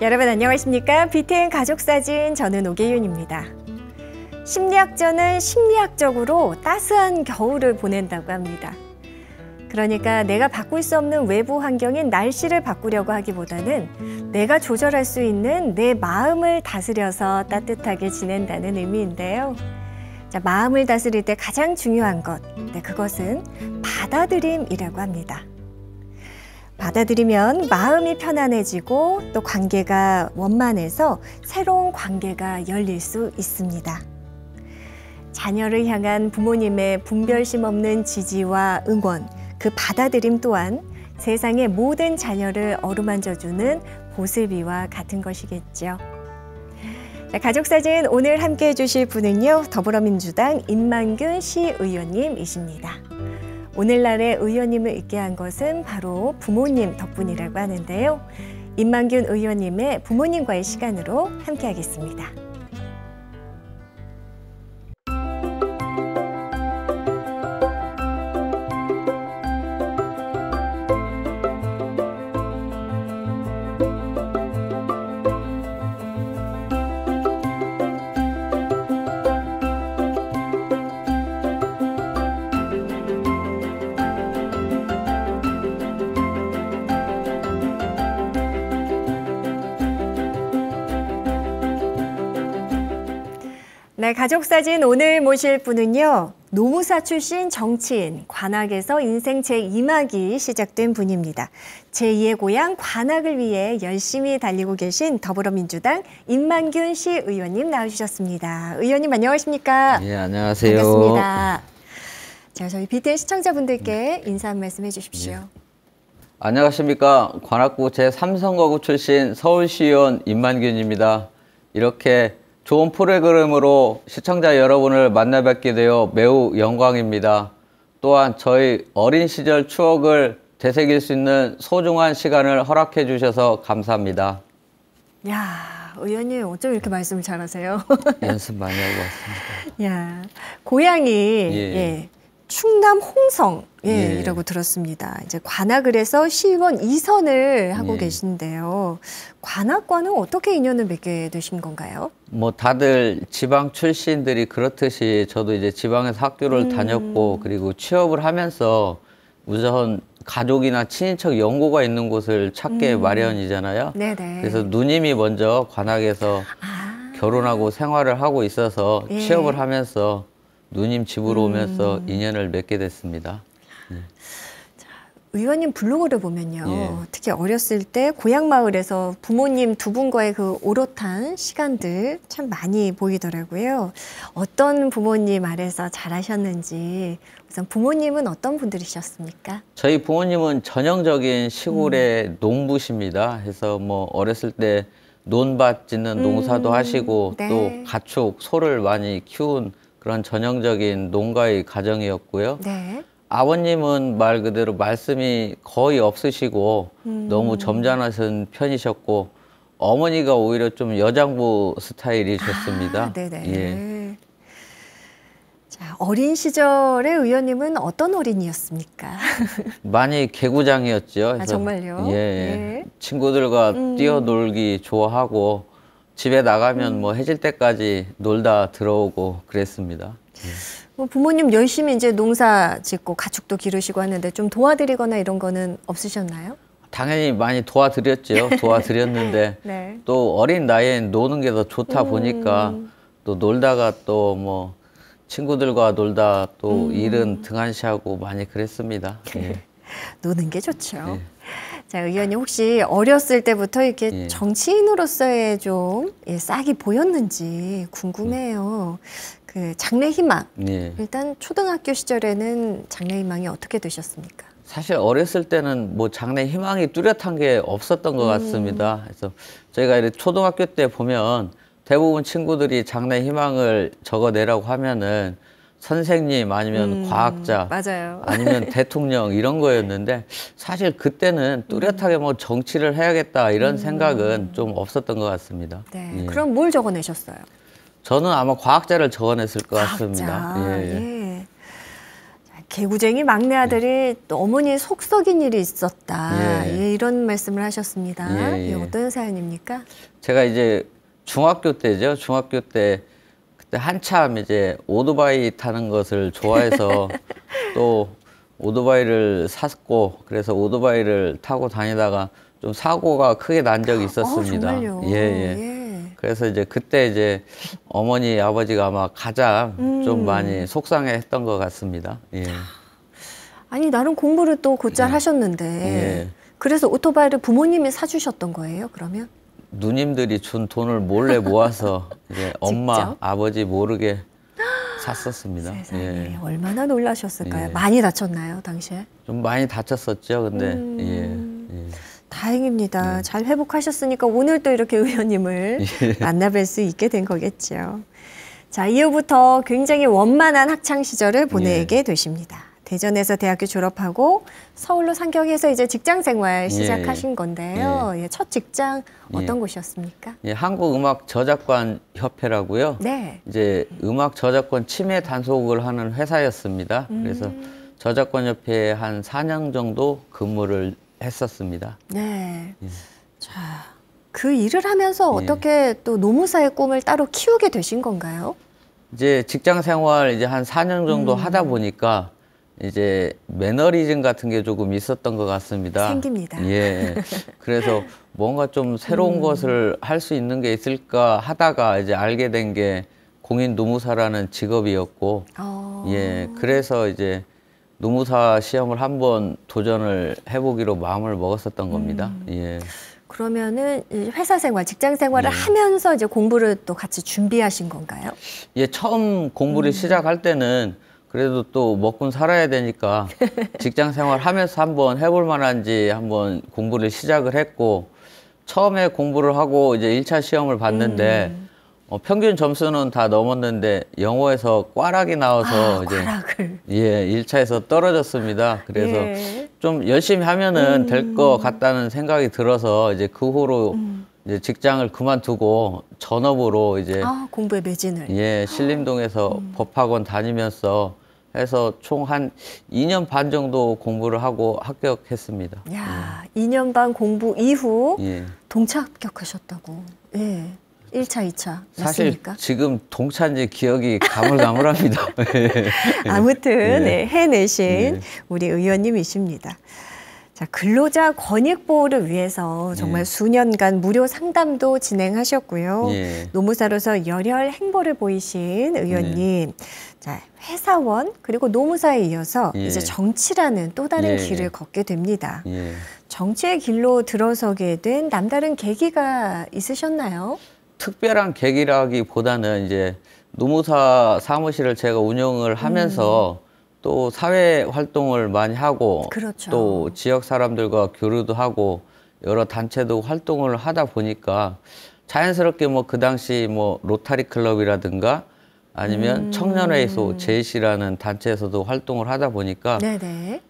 여러분 안녕하십니까? BTN 가족사진 저는 오계윤입니다. 심리학자는 심리학적으로 따스한 겨울을 보낸다고 합니다. 그러니까 내가 바꿀 수 없는 외부 환경인 날씨를 바꾸려고 하기보다는 내가 조절할 수 있는 내 마음을 다스려서 따뜻하게 지낸다는 의미인데요. 자, 마음을 다스릴 때 가장 중요한 것, 그것은 받아들임이라고 합니다. 받아들이면 마음이 편안해지고 또 관계가 원만해서 새로운 관계가 열릴 수 있습니다. 자녀를 향한 부모님의 분별심 없는 지지와 응원, 그 받아들임 또한 세상의 모든 자녀를 어루만져주는 보슬비와 같은 것이겠죠. 자, 가족사진 오늘 함께해 주실 분은요, 더불어민주당 임만균 시의원님이십니다. 오늘날의 의원님을 있게 한 것은 바로 부모님 덕분이라고 하는데요. 임만균 의원님의 부모님과의 시간으로 함께하겠습니다. 네, 가족사진 오늘 모실 분은요. 노무사 출신 정치인, 관악에서 인생 제2막이 시작된 분입니다. 제2의 고향 관악을 위해 열심히 달리고 계신 더불어민주당 임만균 시의원님 나와주셨습니다. 의원님 안녕하십니까? 네, 안녕하세요. 반갑습니다. 자, 저희 BTN 시청자분들께 인사 한 말씀 해주십시오. 네. 안녕하십니까? 관악구 제3선거구 출신 서울시의원 임만균입니다. 이렇게 좋은 프로그램으로 시청자 여러분을 만나 뵙게 되어 매우 영광입니다. 또한 저희 어린 시절 추억을 되새길 수 있는 소중한 시간을 허락해 주셔서 감사합니다. 야, 의원님 어쩜 이렇게 말씀을 잘하세요? 연습 많이 하고 왔습니다. 야, 고향이 충남 홍성이라고 들었습니다. 이제 관악을 해서 시의원 2선을 하고 계신데요. 관악과는 어떻게 인연을 맺게 되신 건가요? 뭐 다들 지방 출신들이 그렇듯이 저도 이제 지방에서 학교를 다녔고 그리고 취업을 하면서 우선 가족이나 친인척 연고가 있는 곳을 찾게 마련이잖아요. 네네. 그래서 누님이 먼저 관악에서 결혼하고 생활을 하고 있어서 취업을 하면서 누님 집으로 오면서 인연을 맺게 됐습니다. 자, 의원님 블로그를 보면요. 특히 어렸을 때 고향 마을에서 부모님 두 분과의 그 오롯한 시간들 참 많이 보이더라고요. 어떤 부모님 아래서 자라셨는지, 우선 부모님은 어떤 분들이셨습니까? 저희 부모님은 전형적인 시골의 농부십니다. 그래서 뭐 어렸을 때 논밭 짓는 농사도 하시고 또 가축, 소를 많이 키운 그런 전형적인 농가의 가정이었고요. 아버님은 말 그대로 말씀이 거의 없으시고 너무 점잖으신 편이셨고 어머니가 오히려 좀 여장부 스타일이셨습니다. 자, 어린 시절의 의원님은 어떤 어린이였습니까? 많이 개구장이었죠. 정말요? 친구들과 뛰어놀기 좋아하고 집에 나가면 뭐 해질 때까지 놀다 들어오고 그랬습니다. 부모님 열심히 이제 농사 짓고 가축도 기르시고 하는데 좀 도와드리거나 이런 거는 없으셨나요? 당연히 많이 도와드렸죠. 도와드렸는데 또 어린 나이엔 노는 게 더 좋다 보니까 또 놀다가 또 뭐 친구들과 놀다 또 일은 등한시하고 많이 그랬습니다. 노는 게 좋죠. 자, 의원님 혹시 어렸을 때부터 이렇게 정치인으로서의 좀 싹이 보였는지 궁금해요. 그 장래희망, 일단 초등학교 시절에는 장래희망이 어떻게 되셨습니까? 사실 어렸을 때는 뭐 장래희망이 뚜렷한 게 없었던 것 같습니다. 그래서 저희가 이렇게 초등학교 때 보면 대부분 친구들이 장래희망을 적어내라고 하면은 선생님 아니면 과학자 아니면 대통령 이런 거였는데 사실 그때는 뚜렷하게 뭐 정치를 해야겠다 이런 생각은 좀 없었던 것 같습니다. 그럼 뭘 적어내셨어요? 저는 아마 과학자를 적어냈을 것 같습니다. 개구쟁이 막내 아들이 또 어머니의 속 썩인 일이 있었다. 예. 예, 이런 말씀을 하셨습니다. 예, 예. 어떤 사연입니까? 제가 이제 중학교 때죠. 중학교 때 그때 한참 이제 오토바이 타는 것을 좋아해서 또 오토바이를 샀고 그래서 오토바이를 타고 다니다가 좀 사고가 크게 난 적이 있었습니다. 정말요? 예, 예. 그래서 이제 그때 이제 어머니 아버지가 아마 가장 좀 많이 속상해했던 것 같습니다. 예. 아니 나름 공부를 또 곧잘 예. 하셨는데 예. 그래서 오토바이를 부모님이 사주셨던 거예요? 그러면? 누님들이 준 돈을 몰래 모아서 이제 엄마 직접? 아버지 모르게 샀었습니다. 세상에 예. 얼마나 놀라셨을까요? 예. 많이 다쳤나요 당시에? 좀 많이 다쳤었죠. 근데 예. 예. 다행입니다. 잘 회복하셨으니까 오늘 또 이렇게 의원님을 만나뵐 수 있게 된 거겠죠. 자, 이후부터 굉장히 원만한 학창 시절을 보내게 되십니다. 대전에서 대학교 졸업하고 서울로 상경해서 이제 직장 생활 시작하신 건데요. 예, 첫 직장 어떤 곳이었습니까? 예, 한국음악저작권협회라고요. 네. 이제 음악 저작권 침해 단속을 하는 회사였습니다. 그래서 저작권협회에 한 4년 정도 근무를 했었습니다. 네. 자, 그 일을 하면서 어떻게 또 노무사의 꿈을 따로 키우게 되신 건가요? 이제 직장 생활 이제 한 4년 정도 하다 보니까 이제 매너리즘 같은 게 조금 있었던 것 같습니다. 생깁니다. 예. 그래서 뭔가 좀 새로운 것을 할 수 있는 게 있을까 하다가 이제 알게 된 게 공인 노무사라는 직업이었고, 예. 그래서 이제 노무사 시험을 한번 도전을 해보기로 마음을 먹었었던 겁니다. 예. 그러면은 이 회사 생활, 직장 생활을 하면서 이제 공부를 또 같이 준비하신 건가요? 예, 처음 공부를 시작할 때는 그래도 또 먹고 살아야 되니까 직장 생활 하면서 한번 해볼 만한지 한번 공부를 시작을 했고, 처음에 공부를 하고 이제 1차 시험을 봤는데 평균 점수는 다 넘었는데 영어에서 꽈락이 나와서 이제 꽈락을. 예, 1차에서 떨어졌습니다. 그래서 좀 열심히 하면은 될 것 같다는 생각이 들어서 이제 그 후로 이제 직장을 그만두고 전업으로 이제 공부에 매진을. 예, 신림동에서 법학원 다니면서 해서 총 한 2년 반 정도 공부를 하고 합격했습니다. 야, 2년 반 공부 이후 예. 동차 합격하셨다고. 예. 1차, 2차 사실 맞습니까? 지금 동차인지 기억이 가물가물합니다. 아무튼 해내신 우리 의원님이십니다. 자, 근로자 권익 보호를 위해서 정말 수년간 무료 상담도 진행하셨고요. 노무사로서 열혈 행보를 보이신 의원님. 자, 회사원 그리고 노무사에 이어서 이제 정치라는 또 다른 길을 걷게 됩니다. 정치의 길로 들어서게 된 남다른 계기가 있으셨나요? 특별한 계기라기보다는 이제 노무사 사무실을 제가 운영을 하면서 또 사회 활동을 많이 하고 또 지역 사람들과 교류도 하고 여러 단체도 활동을 하다 보니까 자연스럽게 뭐 그 당시 뭐 로타리 클럽이라든가 아니면 청년회의소 JC라는 단체에서도 활동을 하다 보니까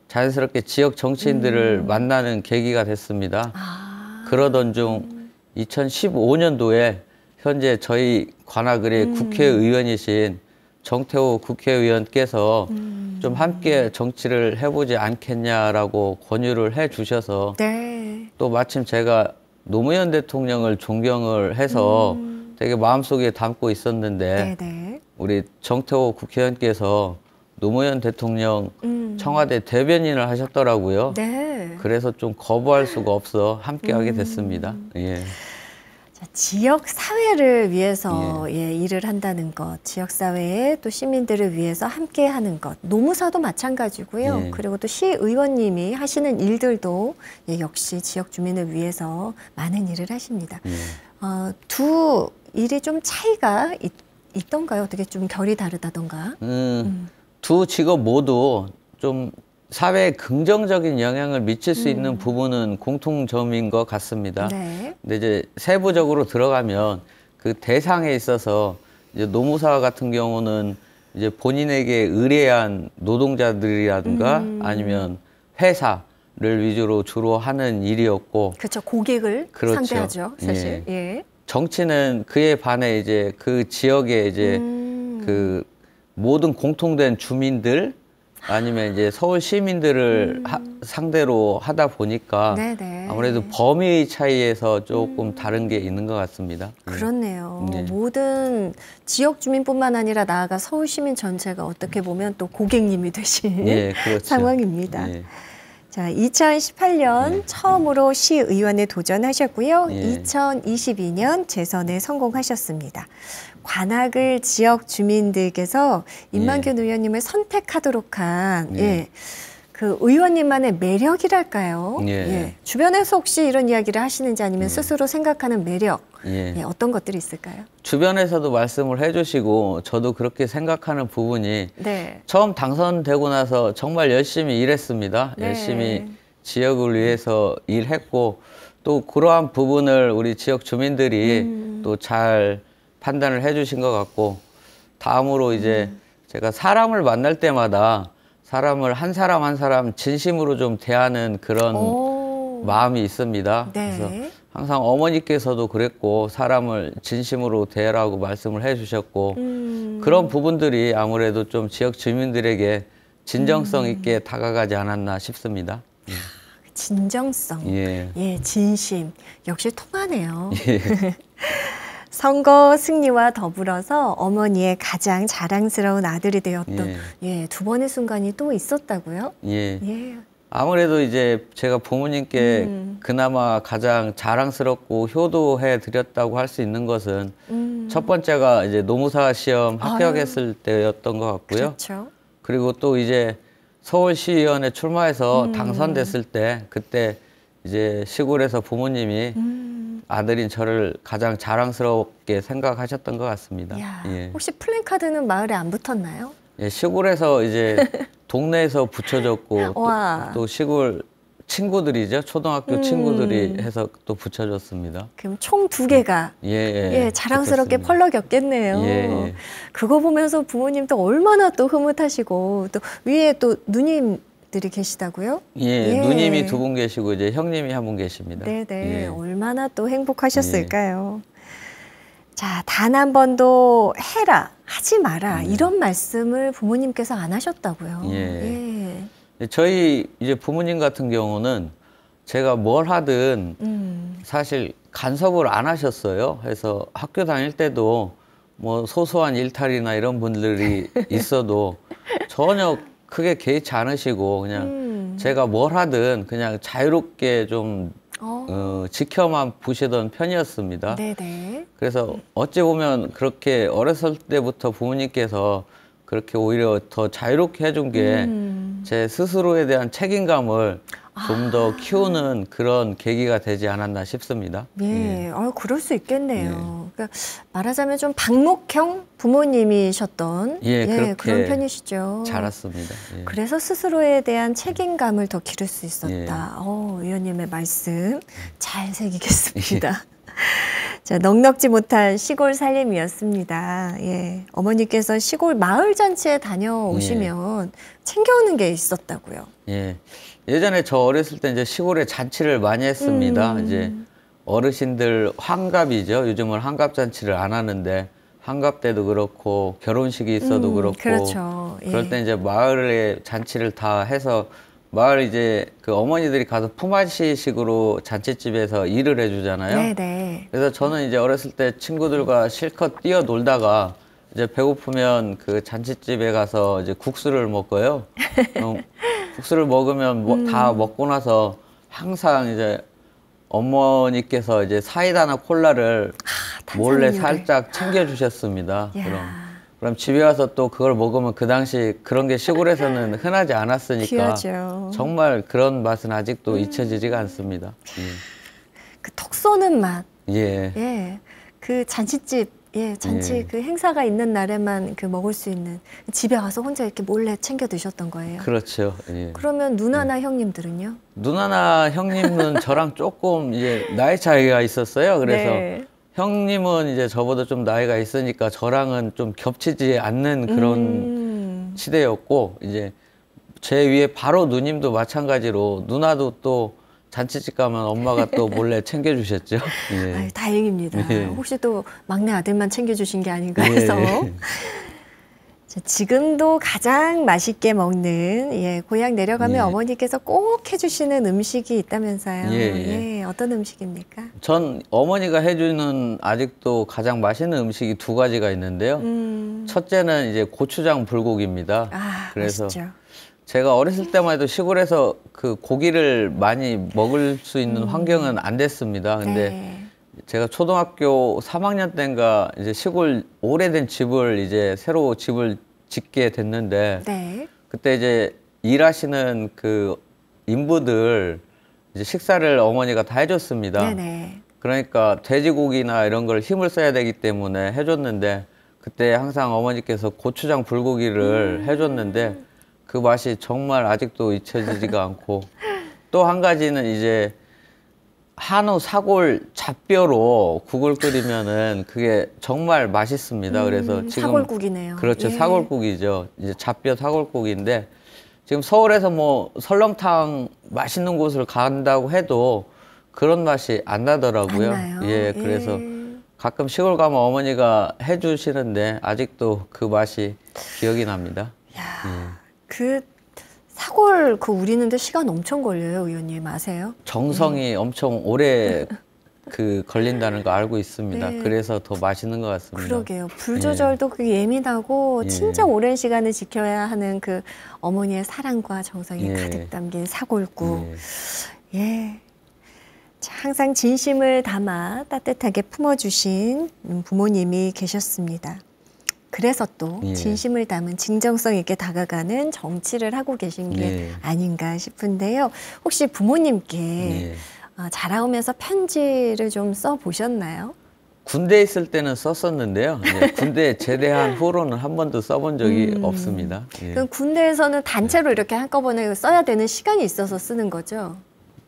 자연스럽게 지역 정치인들을 만나는 계기가 됐습니다. 그러던 중 2015년도에 현재 저희 관악을의 국회의원이신 정태호 국회의원께서 좀 함께 정치를 해보지 않겠냐라고 권유를 해 주셔서 또 마침 제가 노무현 대통령을 존경을 해서 되게 마음속에 담고 있었는데 우리 정태호 국회의원께서 노무현 대통령 청와대 대변인을 하셨더라고요. 그래서 좀 거부할 수가 없어 함께 하게 됐습니다. 예. 자, 지역 사회를 위해서 일을 한다는 것, 지역 사회에 또 시민들을 위해서 함께 하는 것, 노무사도 마찬가지고요. 그리고 또 시의원님이 하시는 일들도 역시 지역 주민을 위해서 많은 일을 하십니다. 두 일이 좀 차이가 있던가요? 어떻게 좀 결이 다르다던가? 두 직업 모두 좀 사회에 긍정적인 영향을 미칠 수 있는 부분은 공통점인 것 같습니다. 근데 이제 세부적으로 들어가면 그 대상에 있어서 이제 노무사 같은 경우는 이제 본인에게 의뢰한 노동자들이라든가 아니면 회사를 위주로 주로 하는 일이었고, 그렇죠. 고객을 상대하죠, 사실. 정치는 그에 반해 이제 그 지역에 이제 그 모든 공통된 주민들 아니면 이제 서울 시민들을 상대로 하다 보니까 네네. 아무래도 범위 차이에서 조금 다른 게 있는 것 같습니다. 그렇네요. 네. 모든 지역 주민뿐만 아니라 나아가 서울 시민 전체가 어떻게 보면 또 고객님이 되신 예, 그렇죠. 상황입니다. 예. 자, 2018년 처음으로 시의원에 도전하셨고요. 예. 2022년 재선에 성공하셨습니다. 관악을 지역 주민들께서 임만균 의원님을 선택하도록 한 그 의원님만의 매력이랄까요? 주변에서 혹시 이런 이야기를 하시는지 아니면 스스로 생각하는 매력 어떤 것들이 있을까요? 주변에서도 말씀을 해주시고 저도 그렇게 생각하는 부분이 처음 당선되고 나서 정말 열심히 일했습니다. 열심히 지역을 위해서 일했고 또 그러한 부분을 우리 지역 주민들이 또 잘 판단을 해주신 것 같고 다음으로 이제 제가 사람을 만날 때마다 사람을 한 사람 한 사람 진심으로 좀 대하는 그런 마음이 있습니다. 그래서 항상 어머니께서도 그랬고 사람을 진심으로 대하라고 말씀을 해주셨고 그런 부분들이 아무래도 좀 지역 주민들에게 진정성 있게 다가가지 않았나 싶습니다. 진정성, 진심 역시 통하네요. 선거 승리와 더불어서 어머니의 가장 자랑스러운 아들이 되었던 두 번의 순간이 또 있었다고요? 아무래도 이제 제가 부모님께 그나마 가장 자랑스럽고 효도해 드렸다고 할 수 있는 것은 첫 번째가 이제 노무사 시험 합격했을 때였던 것 같고요. 그렇죠. 그리고 또 이제 서울시의원에 출마해서 당선됐을 때 그때 이제 시골에서 부모님이 아들인 저를 가장 자랑스럽게 생각하셨던 것 같습니다. 혹시 플랜카드는 마을에 안 붙었나요? 시골에서 이제 동네에서 붙여줬고 또 시골 친구들이죠. 초등학교 친구들이 해서 또 붙여줬습니다. 그럼 총 2개가 자랑스럽게 붙었습니다. 펄럭였겠네요. 그거 보면서 부모님도 얼마나 또 흐뭇하시고 또 위에 또 누님들이 계시다고요? 누님이 2분 계시고 이제 형님이 1분 계십니다. 얼마나 또 행복하셨을까요? 자, 단 한 번도 해라, 하지 마라 이런 말씀을 부모님께서 안 하셨다고요. 저희 이제 부모님 같은 경우는 제가 뭘 하든 사실 간섭을 안 하셨어요. 그래서 학교 다닐 때도 뭐 소소한 일탈이나 이런 분들이 있어도 전혀 크게 개의치 않으시고 그냥 제가 뭘 하든 그냥 자유롭게 좀 지켜만 보시던 편이었습니다. 그래서 어찌 보면 그렇게 어렸을 때부터 부모님께서 그렇게 오히려 더 자유롭게 해준 게 제 스스로에 대한 책임감을 좀 더 키우는 그런 계기가 되지 않았나 싶습니다. 그럴 수 있겠네요. 그러니까 말하자면 좀 방목형 부모님이셨던 그런 편이시죠. 자랐습니다. 그래서 스스로에 대한 책임감을 더 기를 수 있었다. 의원님의 말씀 잘 새기겠습니다. 자, 넉넉지 못한 시골 살림이었습니다. 어머니께서 시골 마을 잔치에 다녀오시면 챙겨오는 게 있었다고요. 예전에 저 어렸을 때 이제 시골에 잔치를 많이 했습니다. 이제 어르신들 환갑이죠. 요즘은 환갑 잔치를 안 하는데 환갑 때도 그렇고 결혼식이 있어도 그렇고 그럴 때 이제 마을에 잔치를 다 해서 마을 이제 그 어머니들이 가서 품앗이식으로 잔치집에서 일을 해주잖아요. 그래서 저는 이제 어렸을 때 친구들과 실컷 뛰어놀다가 이제 배고프면 그 잔치집에 가서 이제 국수를 먹어요. 국수를 먹으면 다 먹고 나서 항상 이제 어머니께서 이제 사이다나 콜라를 몰래 살짝 챙겨주셨습니다. 그럼 집에 와서 또 그걸 먹으면 그 당시 그런 게 시골에서는 흔하지 않았으니까 귀하죠. 정말 그런 맛은 아직도 잊혀지지가 않습니다. 그 톡 쏘는 맛. 그 잔치집, 잔치 그 행사가 있는 날에만 그 먹을 수 있는 집에 와서 혼자 이렇게 몰래 챙겨 드셨던 거예요. 그렇죠. 그러면 누나나 형님들은요? 누나나 형님은 저랑 조금 이제 나이 차이가 있었어요. 그래서 형님은 이제 저보다 좀 나이가 있으니까 저랑은 좀 겹치지 않는 그런 시대였고 이제 제 위에 바로 누님도 마찬가지로 누나도 또 잔치집 가면 엄마가 또 몰래 챙겨주셨죠. 아유, 다행입니다. 혹시 또 막내 아들만 챙겨주신 게 아닌가 해서. 지금도 가장 맛있게 먹는, 예, 고향 내려가면 예. 어머니께서 꼭 해주시는 음식이 있다면서요. 예, 예. 예, 어떤 음식입니까? 전 어머니가 해주는 아직도 가장 맛있는 음식이 두 가지가 있는데요. 첫째는 이제 고추장 불고기입니다. 아, 그래서 맛있죠. 제가 어렸을 때만 해도 시골에서 그 고기를 많이 먹을 수 있는 환경은 안 됐습니다. 근데 네. 제가 초등학교 3학년 때인가 이제 시골 오래된 집을 이제 새로 집을 짓게 됐는데 네. 그때 이제 일하시는 그 인부들 이제 식사를 어머니가 다 해줬습니다. 네네. 그러니까 돼지고기나 이런 걸 힘을 써야 되기 때문에 해줬는데 그때 항상 어머니께서 고추장 불고기를 해줬는데 그 맛이 정말 아직도 잊혀지지가 않고 또 한 가지는 이제 한우 사골 잡뼈로 국을 끓이면은 그게 정말 맛있습니다. 그래서 지금 사골국이네요. 그렇죠. 예. 사골국이죠. 이제 잡뼈 사골국인데 지금 서울에서 뭐 설렁탕 맛있는 곳을 간다고 해도 그런 맛이 안 나더라고요. 안 나요? 예, 그래서 예. 가끔 시골 가면 어머니가 해주시는데 아직도 그 맛이 기억이 납니다. 야, 그 사골 그 우리는데 시간 엄청 걸려요, 의원님 아세요? 정성이 엄청 오래 그 걸린다는 거 알고 있습니다. 네. 그래서 더 맛있는 것 같습니다. 그러게요. 불 조절도 그게 예민하고 예. 진짜 오랜 시간을 지켜야 하는 그 어머니의 사랑과 정성이 예. 가득 담긴 사골국. 예. 예. 자, 항상 진심을 담아 따뜻하게 품어주신 부모님이 계셨습니다. 그래서 또 예. 진심을 담은 진정성 있게 다가가는 정치를 하고 계신 게 예. 아닌가 싶은데요. 혹시 부모님께 예. 자라오면서 편지를 좀 써보셨나요? 군대에 있을 때는 썼었는데요. 예, 군대 제대한 후로는 한 번도 써본 적이 없습니다. 예. 그럼 군대에서는 단체로 이렇게 한꺼번에 써야 되는 시간이 있어서 쓰는 거죠?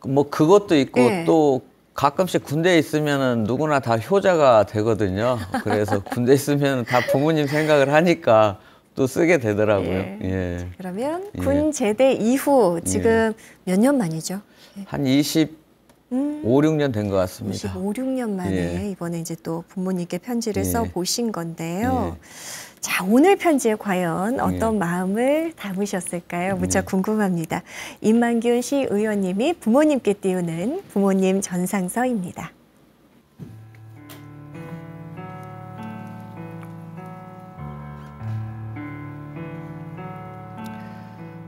뭐 그것도 있고 예. 또 가끔씩 군대에 있으면은 누구나 다 효자가 되거든요. 그래서 군대에 있으면 다 부모님 생각을 하니까 또 쓰게 되더라고요. 예. 예. 그러면 예. 군 제대 이후 지금 몇 년 만이죠? 한 25, 6년 된 것 같습니다. 25, 6년 만에 예. 이번에 이제 또 부모님께 편지를 예. 써 보신 건데요. 예. 자, 오늘 편지에 과연 어떤 마음을 담으셨을까요? 무척 궁금합니다. 임만균 시의원님이 부모님께 띄우는 부모님 전상서입니다.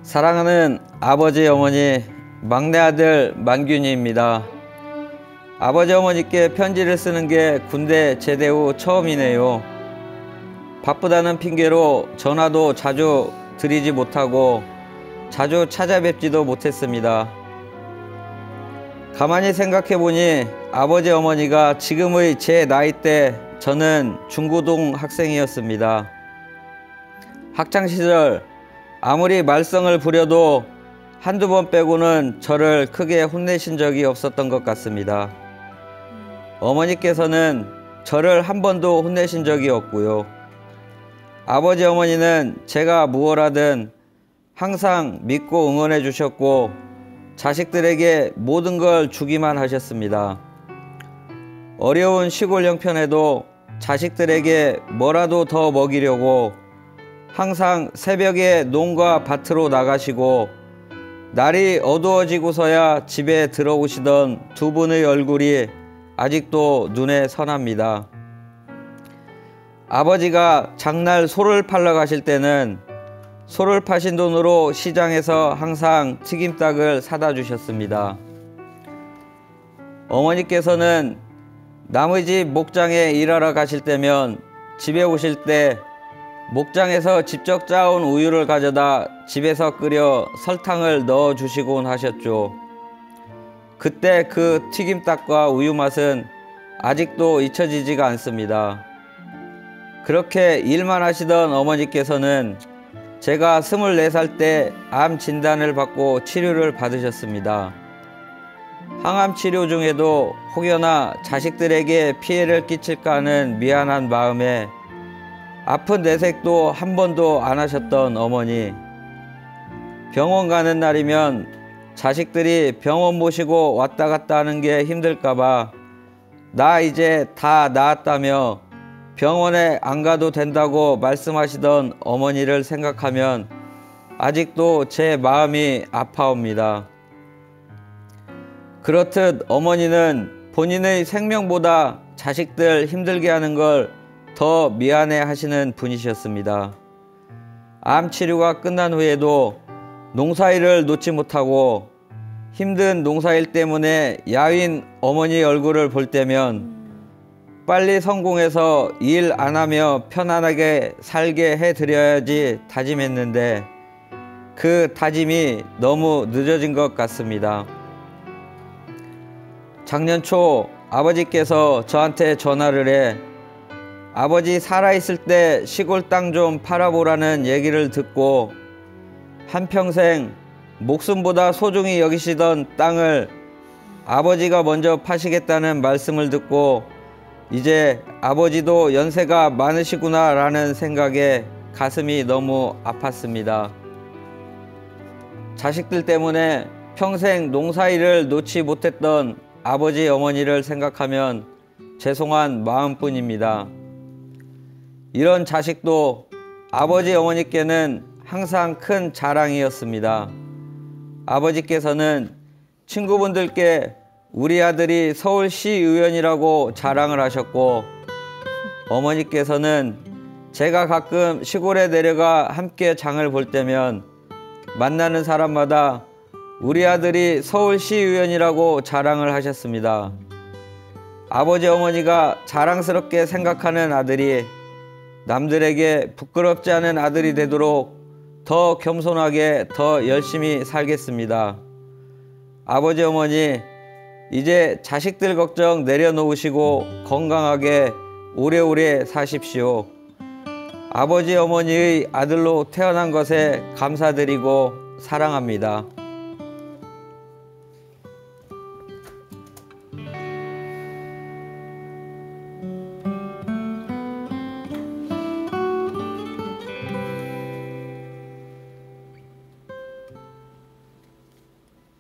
사랑하는 아버지, 어머니, 막내 아들 만균이입니다. 아버지, 어머니께 편지를 쓰는 게 군대 제대 후 처음이네요. 바쁘다는 핑계로 전화도 자주 드리지 못하고 자주 찾아뵙지도 못했습니다. 가만히 생각해보니 아버지, 어머니가 지금의 제 나이 때 저는 중고등 학생이었습니다. 학창시절 아무리 말썽을 부려도 한두 번 빼고는 저를 크게 혼내신 적이 없었던 것 같습니다. 어머니께서는 저를 한 번도 혼내신 적이 없고요. 아버지, 어머니는 제가 무엇 하든 항상 믿고 응원해 주셨고 자식들에게 모든 걸 주기만 하셨습니다. 어려운 시골 형편에도 자식들에게 뭐라도 더 먹이려고 항상 새벽에 농가 밭으로 나가시고 날이 어두워지고서야 집에 들어오시던 두 분의 얼굴이 아직도 눈에 선합니다. 아버지가 장날 소를 팔러 가실 때는 소를 파신 돈으로 시장에서 항상 튀김닭을 사다 주셨습니다. 어머니께서는 남의 집 목장에 일하러 가실 때면 집에 오실 때 목장에서 직접 짜온 우유를 가져다 집에서 끓여 설탕을 넣어 주시곤 하셨죠. 그때 그 튀김닭과 우유 맛은 아직도 잊혀지지가 않습니다. 그렇게 일만 하시던 어머니께서는 제가 24살 때 암 진단을 받고 치료를 받으셨습니다. 항암 치료 중에도 혹여나 자식들에게 피해를 끼칠까 하는 미안한 마음에 아픈 내색도 한 번도 안 하셨던 어머니. 병원 가는 날이면 자식들이 병원 모시고 왔다 갔다 하는 게 힘들까 봐 나 이제 다 나았다며 병원에 안 가도 된다고 말씀하시던 어머니를 생각하면 아직도 제 마음이 아파옵니다. 그렇듯 어머니는 본인의 생명보다 자식들 힘들게 하는 걸 더 미안해 하시는 분이셨습니다. 암 치료가 끝난 후에도 농사일을 놓지 못하고 힘든 농사일 때문에 야윈 어머니 얼굴을 볼 때면 빨리 성공해서 일 안 하며 편안하게 살게 해드려야지 다짐했는데 그 다짐이 너무 늦어진 것 같습니다. 작년 초 아버지께서 저한테 전화를 해 아버지 살아있을 때 시골 땅 좀 팔아보라는 얘기를 듣고 한평생 목숨보다 소중히 여기시던 땅을 아버지가 먼저 파시겠다는 말씀을 듣고 이제 아버지도 연세가 많으시구나 라는 생각에 가슴이 너무 아팠습니다. 자식들 때문에 평생 농사일을 놓지 못했던 아버지 어머니를 생각하면 죄송한 마음뿐입니다. 이런 자식도 아버지 어머니께는 항상 큰 자랑이었습니다. 아버지께서는 친구분들께 우리 아들이 서울시의원이라고 자랑을 하셨고 어머니께서는 제가 가끔 시골에 내려가 함께 장을 볼 때면 만나는 사람마다 우리 아들이 서울시의원이라고 자랑을 하셨습니다. 아버지 어머니가 자랑스럽게 생각하는 아들이 남들에게 부끄럽지 않은 아들이 되도록 더 겸손하게 더 열심히 살겠습니다. 아버지 어머니 이제 자식들 걱정 내려놓으시고 건강하게 오래오래 사십시오. 아버지 어머니의 아들로 태어난 것에 감사드리고 사랑합니다.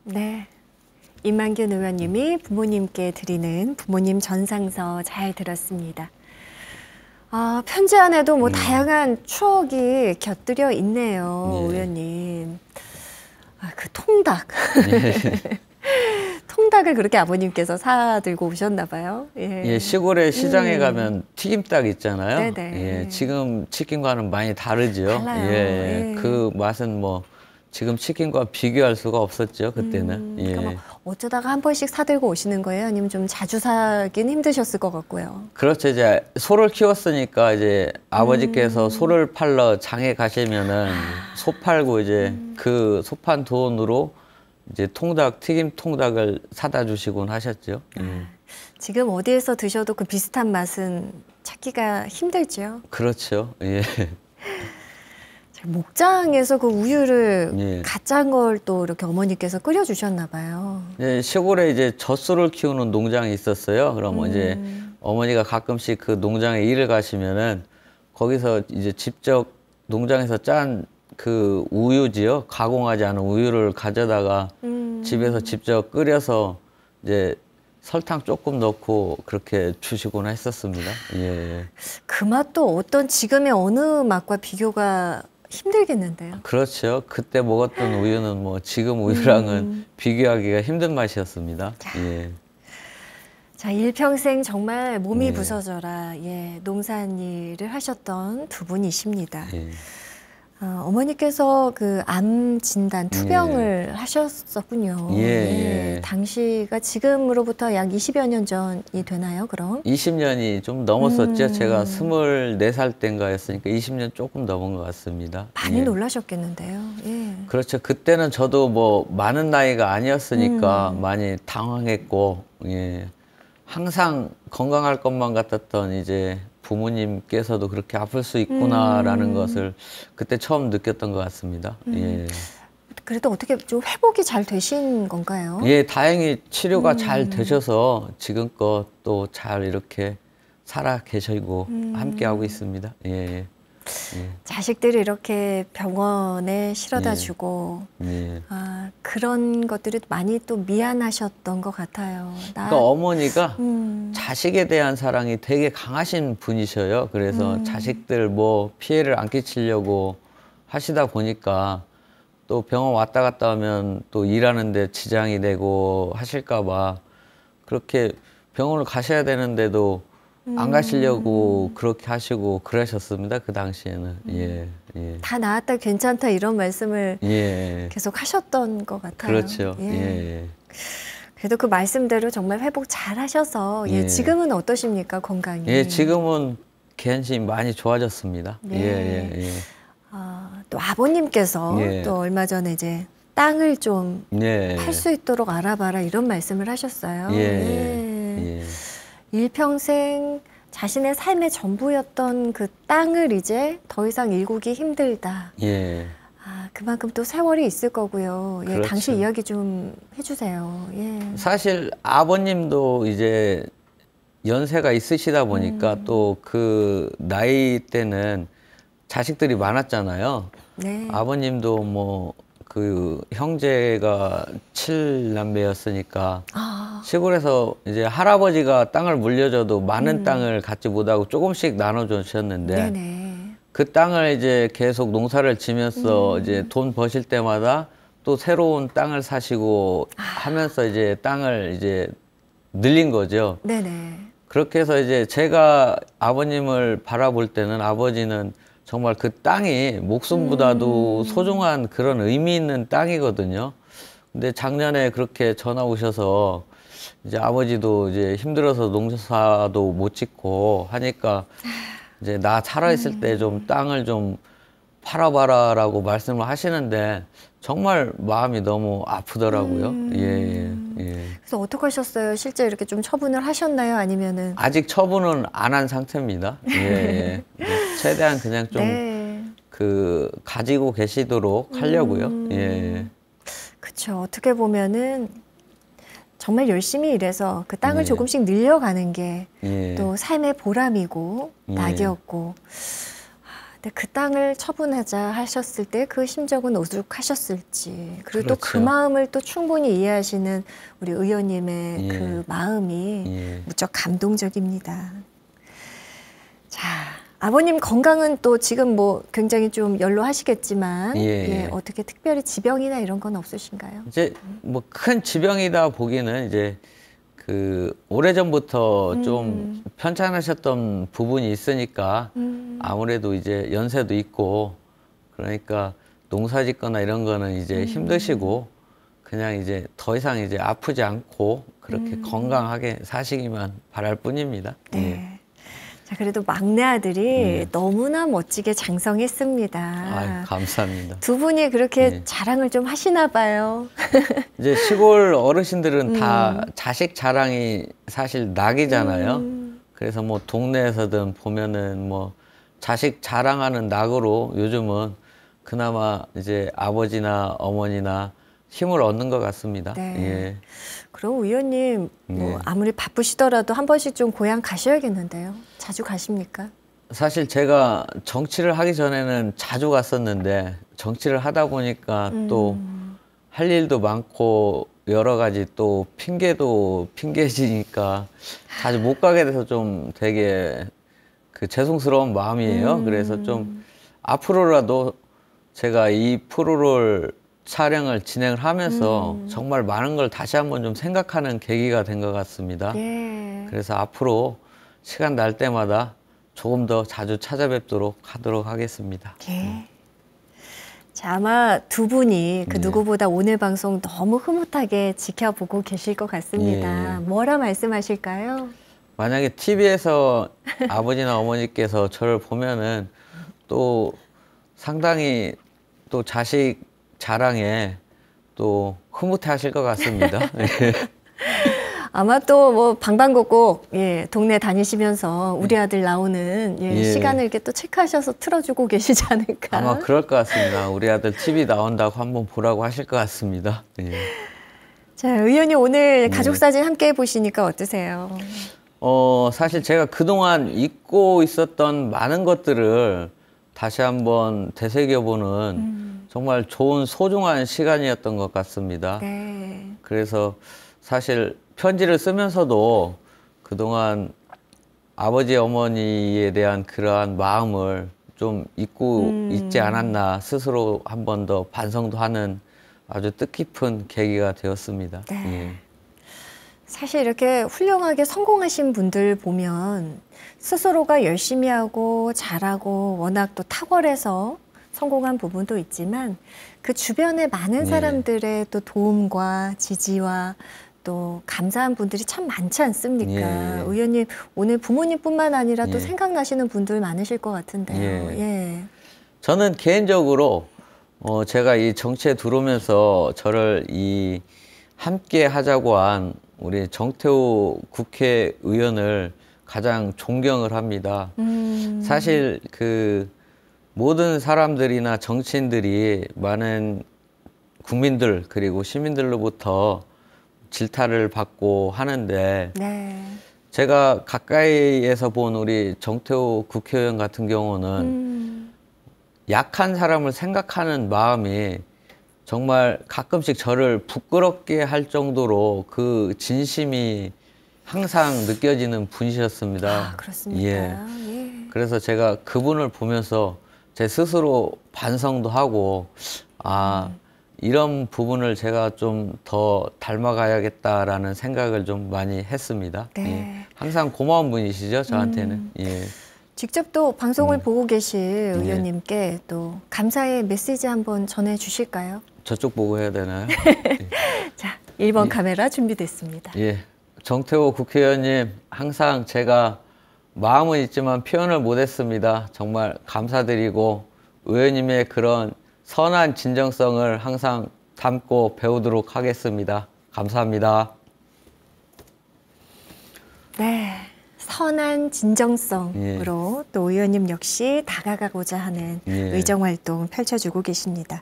네, 임만균 의원님이 부모님께 드리는 부모님 전상서 잘 들었습니다. 편지 안에도 뭐 다양한 추억이 곁들여 있네요, 네. 의원님. 그 통닭. 네. 통닭을 그렇게 아버님께서 사들고 오셨나 봐요. 예, 시골에 시장에 가면 튀김닭 있잖아요. 네네. 예, 지금 치킨과는 많이 다르죠. 달라요. 예, 그 맛은 뭐 지금 치킨과 비교할 수가 없었죠, 그때는. 예. 그러니까 어쩌다가 한 번씩 사들고 오시는 거예요? 아니면 좀 자주 사긴 힘드셨을 것 같고요. 그렇죠. 이제 소를 키웠으니까 이제 아버지께서 소를 팔러 장에 가시면은 소 팔고 이제 그 소 판 돈으로 이제 통닭, 튀김 통닭을 사다 주시곤 하셨죠. 지금 어디에서 드셔도 그 비슷한 맛은 찾기가 힘들죠. 그렇죠. 예. 목장에서 그 우유를 예. 가짠 걸 또 이렇게 어머니께서 끓여주셨나 봐요. 예, 시골에 이제 젖소를 키우는 농장이 있었어요. 그럼 이제 어머니가 가끔씩 그 농장에 일을 가시면은 거기서 이제 직접 농장에서 짠 그 우유지요. 가공하지 않은 우유를 가져다가 집에서 직접 끓여서 이제 설탕 조금 넣고 그렇게 주시곤 했었습니다. 예. 그 맛도 어떤 지금의 어느 맛과 비교가 힘들겠는데요. 그렇죠. 그때 먹었던 우유는 뭐 지금 우유랑은 비교하기가 힘든 맛이었습니다. 예. 자, 일평생 정말 몸이 예. 부서져라 농산일을 하셨던 두 분이십니다. 예. 어머니께서 그 암 진단 투병을 하셨었군요. 예. 당시가 지금으로부터 약 20여 년 전이 되나요, 그럼? 20년이 좀 넘었었죠. 제가 24살 때인가였으니까 20년 조금 넘은 것 같습니다. 많이 예. 놀라셨겠는데요. 예. 그렇죠. 그때는 저도 뭐 많은 나이가 아니었으니까 많이 당황했고, 예. 항상 건강할 것만 같았던 이제 부모님께서도 그렇게 아플 수 있구나라는 것을 그때 처음 느꼈던 것 같습니다. 예. 그래도 어떻게 좀 회복이 잘 되신 건가요? 예, 다행히 치료가 잘 되셔서 지금껏 또 잘 이렇게 살아 계시고 함께 하고 있습니다. 예. 예. 자식들이 이렇게 병원에 실어다 주고 그런 것들이 많이 또 미안하셨던 것 같아요. 그러니까 어머니가 자식에 대한 사랑이 되게 강하신 분이셔요. 그래서 자식들 뭐 피해를 안 끼치려고 하시다 보니까 또 병원 왔다 갔다 하면 또 일하는데 지장이 되고 하실까 봐 그렇게 병원을 가셔야 되는데도 안 가시려고 그렇게 하시고 그러셨습니다. 그 당시에는. 예, 예. 다 나았다 괜찮다 이런 말씀을 예. 계속 하셨던 것 같아요. 그렇죠. 예. 예. 그래도 그 말씀대로 정말 회복 잘 하셔서 예. 지금은 어떠십니까, 건강이? 예, 지금은 괜히 많이 좋아졌습니다. 네. 예, 예, 예. 또 아버님께서 또 얼마 전에 이제 땅을 좀 팔 수 있도록 알아봐라 이런 말씀을 하셨어요. 예. 일평생 자신의 삶의 전부였던 그 땅을 이제 더 이상 일구기 힘들다. 예. 그만큼 또 세월이 있을 거고요. 그렇죠. 당시 이야기 좀 해주세요. 사실 아버님도 이제 연세가 있으시다 보니까 또 그 나이 때는 자식들이 많았잖아요. 네. 아버님도 뭐 그 형제가 7남매였으니까 시골에서 이제 할아버지가 땅을 물려줘도 많은 땅을 갖지 못하고 조금씩 나눠주셨는데 네네. 그 땅을 이제 계속 농사를 지면서 이제 돈 버실 때마다 또 새로운 땅을 사시고 하면서 이제 땅을 이제 늘린 거죠. 네네. 그렇게 해서 이제 제가 아버님을 바라볼 때는 아버지는 정말 그 땅이 목숨보다도 소중한 그런 의미 있는 땅이거든요. 근데 작년에 그렇게 전화 오셔서 이제 아버지도 이제 힘들어서 농사도 못 짓고 하니까 이제 나 살아있을 때 좀 땅을 좀 팔아봐라라고 말씀을 하시는데 정말 마음이 너무 아프더라고요. 예. 그래서 어떻게 하셨어요? 실제 이렇게 좀 처분을 하셨나요? 아니면은 아직 처분은 안 한 상태입니다. 예. 최대한 그냥 좀 그 가지고 계시도록 하려고요. 예. 그렇죠. 어떻게 보면은 정말 열심히 일해서 그 땅을 조금씩 늘려가는 게 또 삶의 보람이고 낙이었고 근데 그 땅을 처분하자 하셨을 때 그 심정은 오죽하셨을지 그리고 또 그 마음을 또 충분히 이해하시는 우리 의원님의 그 마음이 무척 감동적입니다. 자, 아버님 건강은 또 지금 뭐 굉장히 좀 연로하시겠지만 어떻게 특별히 지병이나 이런 건 없으신가요? 이제 뭐 큰 지병이다 보기는 이제 그 오래전부터 좀 편찮으셨던 부분이 있으니까 아무래도 이제 연세도 있고 그러니까 농사 짓거나 이런 거는 이제 힘드시고 그냥 이제 더 이상 이제 아프지 않고 그렇게 건강하게 사시기만 바랄 뿐입니다. 네. 자, 그래도 막내 아들이 너무나 멋지게 장성했습니다. 아유, 감사합니다. 두 분이 그렇게 자랑을 좀 하시나 봐요. 이제 시골 어르신들은 다 자식 자랑이 사실 낙이잖아요. 그래서 뭐 동네에서든 보면은 뭐 자식 자랑하는 낙으로 요즘은 그나마 이제 아버지나 어머니나 힘을 얻는 것 같습니다. 네. 그럼 의원님 뭐 아무리 바쁘시더라도 한 번씩 좀 고향 가셔야겠는데요. 자주 가십니까? 사실 제가 정치를 하기 전에는 자주 갔었는데 정치를 하다 보니까 또 할 일도 많고 여러 가지 또 핑계도 핑계지니까 자주 못 가게 돼서 좀 되게 그 죄송스러운 마음이에요. 그래서 좀 앞으로라도 제가 이 프로를 촬영을 진행을 하면서 정말 많은 걸 다시 한번 좀 생각하는 계기가 된 것 같습니다. 그래서 앞으로 시간 날 때마다 조금 더 자주 찾아뵙도록 하도록 하겠습니다. 자, 아마 두 분이 그 누구보다 오늘 방송 너무 흐뭇하게 지켜보고 계실 것 같습니다. 뭐라 말씀하실까요? 만약에 TV에서 아버지나 어머니께서 저를 보면은 또 상당히 또 자식 자랑에 또 흐뭇해 하실 것 같습니다. 아마 또 뭐 방방곡곡 동네 다니시면서 우리 아들 나오는 시간을 이렇게 또 체크하셔서 틀어주고 계시지 않을까? 아마 그럴 것 같습니다. 우리 아들 TV 나온다고 한번 보라고 하실 것 같습니다. 자, 의원님 오늘 가족 사진 함께 보시니까 어떠세요? 사실 제가 그동안 잊고 있었던 많은 것들을 다시 한번 되새겨보는 정말 좋은 소중한 시간이었던 것 같습니다. 네. 그래서 사실 편지를 쓰면서도 그동안 아버지 어머니에 대한 그러한 마음을 좀 잊고 있지 않았나 스스로 한 번 더 반성도 하는 아주 뜻깊은 계기가 되었습니다. 네. 예. 사실 이렇게 훌륭하게 성공하신 분들 보면 스스로가 열심히 하고 잘하고 워낙 또 탁월해서 성공한 부분도 있지만 그 주변에 많은 예. 사람들의 또 도움과 지지와 또 감사한 분들이 참 많지 않습니까? 예. 의원님 오늘 부모님뿐만 아니라 또 예. 생각나시는 분들 많으실 것 같은데요. 예. 예. 저는 개인적으로 제가 이 정치에 들어오면서 저를 함께 하자고 한 우리 정태호 국회의원을 가장 존경을 합니다. 사실 그 모든 사람들이나 정치인들이 많은 국민들 그리고 시민들로부터 질타를 받고 하는데 네. 제가 가까이에서 본 우리 정태호 국회의원 같은 경우는 약한 사람을 생각하는 마음이 정말 가끔씩 저를 부끄럽게 할 정도로 그 진심이 항상 느껴지는 분이셨습니다. 아, 그렇습니까? 예. 예. 그래서 제가 그분을 보면서 제 스스로 반성도 하고 이런 부분을 제가 좀 더 닮아가야겠다라는 생각을 좀 많이 했습니다. 네. 예. 항상 고마운 분이시죠, 저한테는. 예. 직접 또 방송을 보고 계실 의원님께 또 감사의 메시지 한번 전해 주실까요? 저쪽 보고 해야 되나요? 자, 1번 카메라 준비됐습니다. 예. 정태호 국회의원님, 항상 제가 마음은 있지만 표현을 못했습니다. 정말 감사드리고 의원님의 그런 선한 진정성을 항상 담고 배우도록 하겠습니다. 감사합니다. 네, 선한 진정성으로 또 의원님 역시 다가가고자 하는 의정활동 펼쳐주고 계십니다.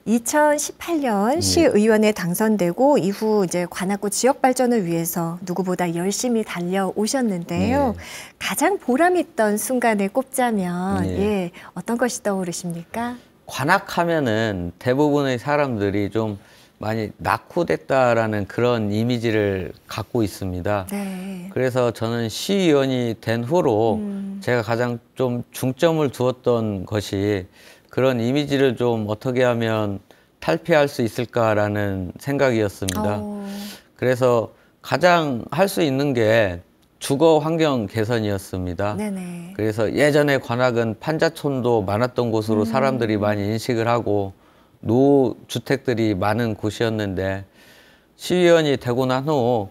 2018년 시의원에 당선되고 이후 이제 관악구 지역 발전을 위해서 누구보다 열심히 달려오셨는데요. 가장 보람있던 순간을 꼽자면 예, 어떤 것이 떠오르십니까? 관악하면은 대부분의 사람들이 좀 많이 낙후됐다라는 그런 이미지를 갖고 있습니다. 네. 그래서 저는 시의원이 된 후로 제가 가장 좀 중점을 두었던 것이 그런 이미지를 좀 어떻게 하면 탈피할 수 있을까라는 생각이었습니다. 그래서 가장 할 수 있는 게 주거 환경 개선이었습니다. 네네. 그래서 예전에 관악은 판자촌도 많았던 곳으로 사람들이 많이 인식을 하고 노주택들이 많은 곳이었는데 시의원이 되고 난 후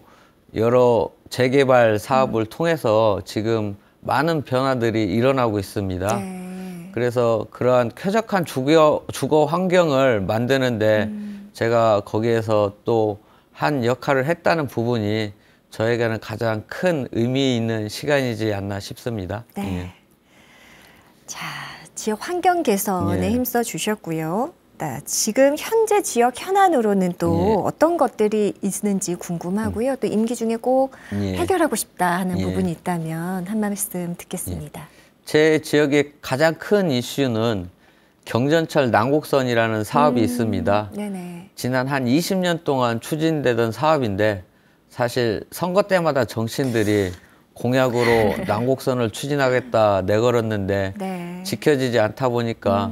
여러 재개발 사업을 통해서 지금 많은 변화들이 일어나고 있습니다. 네. 그래서 그러한 쾌적한 주거 환경을 만드는데 제가 거기에서 또 한 역할을 했다는 부분이 저에게는 가장 큰 의미 있는 시간이지 않나 싶습니다. 네. 예. 자, 지역 환경 개선에 힘써 주셨고요. 지금 현재 지역 현안으로는 또 어떤 것들이 있는지 궁금하고요. 또 임기 중에 꼭 해결하고 싶다 하는 부분이 있다면 한 말씀 듣겠습니다. 제 지역의 가장 큰 이슈는 경전철 난곡선이라는 사업이 있습니다. 네네. 지난 한 20년 동안 추진되던 사업인데 사실 선거 때마다 정치인들이 공약으로 난곡선을 추진하겠다 내걸었는데 네. 지켜지지 않다 보니까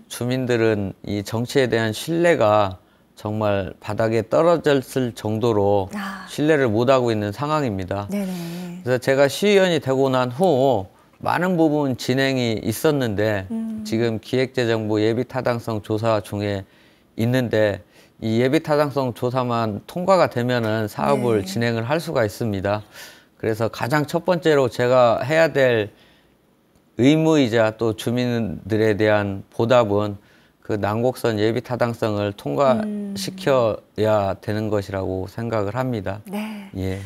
주민들은 이 정치에 대한 신뢰가 정말 바닥에 떨어졌을 정도로 신뢰를 못하고 있는 상황입니다. 네네. 그래서 제가 시의원이 되고 난 후 많은 부분 진행이 있었는데 지금 기획재정부 예비타당성 조사 중에 있는데 이 예비타당성 조사만 통과가 되면은 사업을 진행을 할 수가 있습니다. 그래서 가장 첫 번째로 제가 해야 될 의무이자 또 주민들에 대한 보답은 그 난곡선 예비타당성을 통과시켜야 되는 것이라고 생각을 합니다. 네. 예.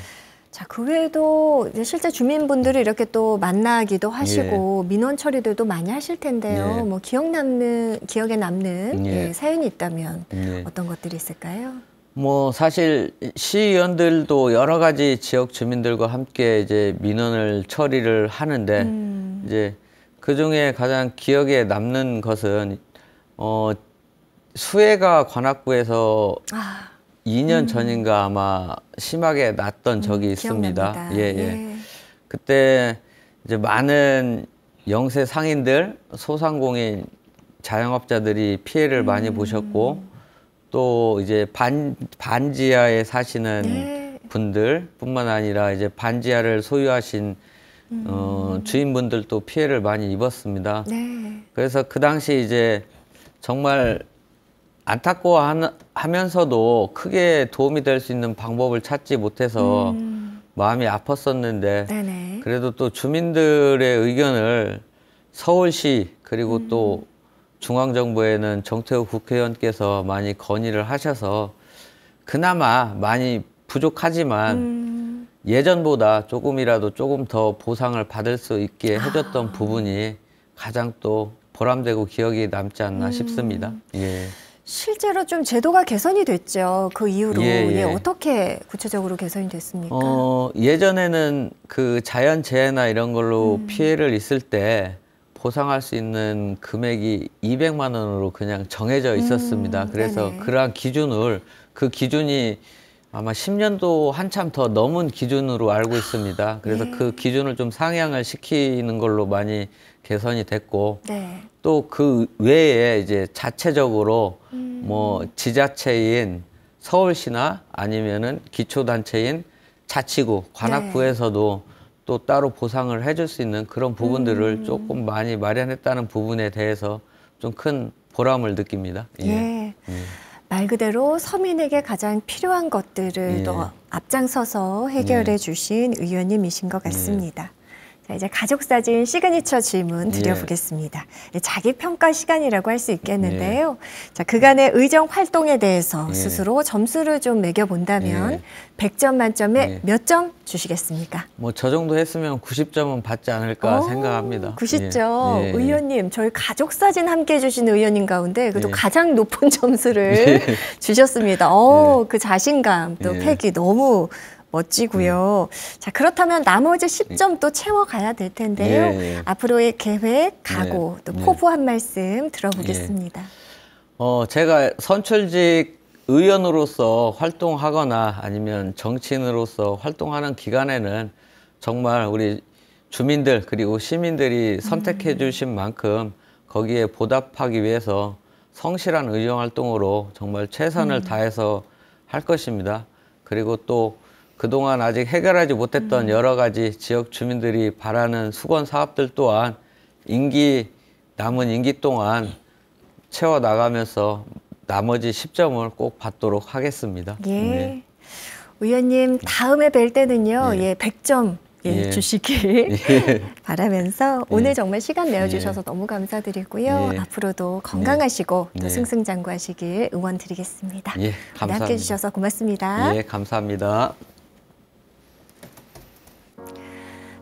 자, 그 외에도 이제 실제 주민분들을 이렇게 또 만나기도 하시고 민원 처리들도 많이 하실 텐데요. 뭐 기억에 남는 사연이 있다면 어떤 것들이 있을까요? 뭐 사실 시의원들도 여러 가지 지역 주민들과 함께 이제 민원을 처리를 하는데 이제 그중에 가장 기억에 남는 것은 수해가 관악구에서 2년 전인가 아마 심하게 났던 적이 있습니다. 기억납니다. 예. 그때 이제 많은 영세 상인들, 소상공인, 자영업자들이 피해를 많이 보셨고, 또 이제 반지하에 사시는 분들뿐만 아니라 이제 반지하를 소유하신 주인분들도 피해를 많이 입었습니다. 그래서 그 당시 이제 정말 안타까워하면서도 크게 도움이 될 수 있는 방법을 찾지 못해서 마음이 아팠었는데 그래도 또 주민들의 의견을 서울시 그리고 또 중앙정부에는 정태우 국회의원께서 많이 건의를 하셔서 그나마 많이 부족하지만 예전보다 조금 더 보상을 받을 수 있게 해줬던 부분이 가장 또 보람되고 기억이 남지 않나 싶습니다. 예. 실제로 좀 제도가 개선이 됐죠. 그 이후로 어떻게 구체적으로 개선이 됐습니까? 예전에는 그 자연재해나 이런 걸로 피해를 있을 때 보상할 수 있는 금액이 200만 원으로 그냥 정해져 있었습니다. 그래서 그러한 그 기준이 아마 10년도 한참 더 넘은 기준으로 알고 있습니다. 그래서 그 기준을 좀 상향을 시키는 걸로 많이 개선이 됐고 또 그 외에 이제 자체적으로 뭐 지자체인 서울시나 아니면은 기초단체인 자치구, 관악구에서도 또 따로 보상을 해줄 수 있는 그런 부분들을 조금 많이 마련했다는 부분에 대해서 좀 큰 보람을 느낍니다. 말 그대로 서민에게 가장 필요한 것들을 또 앞장서서 해결해 주신 의원님이신 것 같습니다. 자, 이제 가족사진 시그니처 질문 드려보겠습니다. 자기 평가 시간이라고 할 수 있겠는데요. 자, 그간의 의정 활동에 대해서 스스로 점수를 좀 매겨본다면 100점 만점에 몇 점 주시겠습니까? 뭐 저 정도 했으면 90점은 받지 않을까 생각합니다. 90점. 의원님, 저희 가족사진 함께 해주신 의원님 가운데 그래도 가장 높은 점수를 주셨습니다. 그 자신감, 또 패기 너무 멋지고요. 자, 그렇다면 나머지 10점 또 채워가야 될 텐데요. 앞으로의 계획, 각오, 또 포부 한 말씀 들어보겠습니다. 제가 선출직 의원으로서 활동하거나 아니면 정치인으로서 활동하는 기간에는 정말 우리 주민들 그리고 시민들이 선택해 주신 만큼 거기에 보답하기 위해서 성실한 의정 활동으로 정말 최선을 다해서 할 것입니다. 그리고 또 그동안 아직 해결하지 못했던 여러 가지 지역 주민들이 바라는 수건 사업들 또한 남은 임기 동안 채워나가면서 나머지 10점을 꼭 받도록 하겠습니다. 의원님, 다음에 뵐 때는요, 100점 주시길 바라면서 오늘 정말 시간 내어주셔서 너무 감사드리고요. 앞으로도 건강하시고 또 승승장구하시길 응원드리겠습니다. 감사합니다. 함께해 주셔서 고맙습니다. 감사합니다.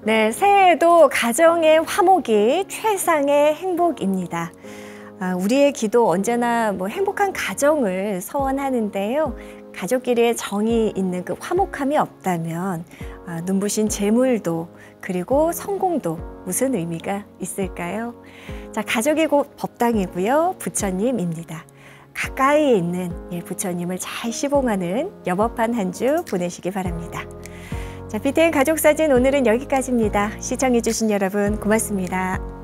네, 새해에도 가정의 화목이 최상의 행복입니다. 우리의 기도 언제나 행복한 가정을 서원하는데요. 가족끼리의 정이 있는 그 화목함이 없다면 눈부신 재물도 그리고 성공도 무슨 의미가 있을까요? 자, 가족이 곧 법당이고요. 부처님입니다. 가까이에 있는 부처님을 잘 시봉하는 여법한 한 주 보내시기 바랍니다. 자, BTN 가족사진 오늘은 여기까지입니다. 시청해주신 여러분 고맙습니다.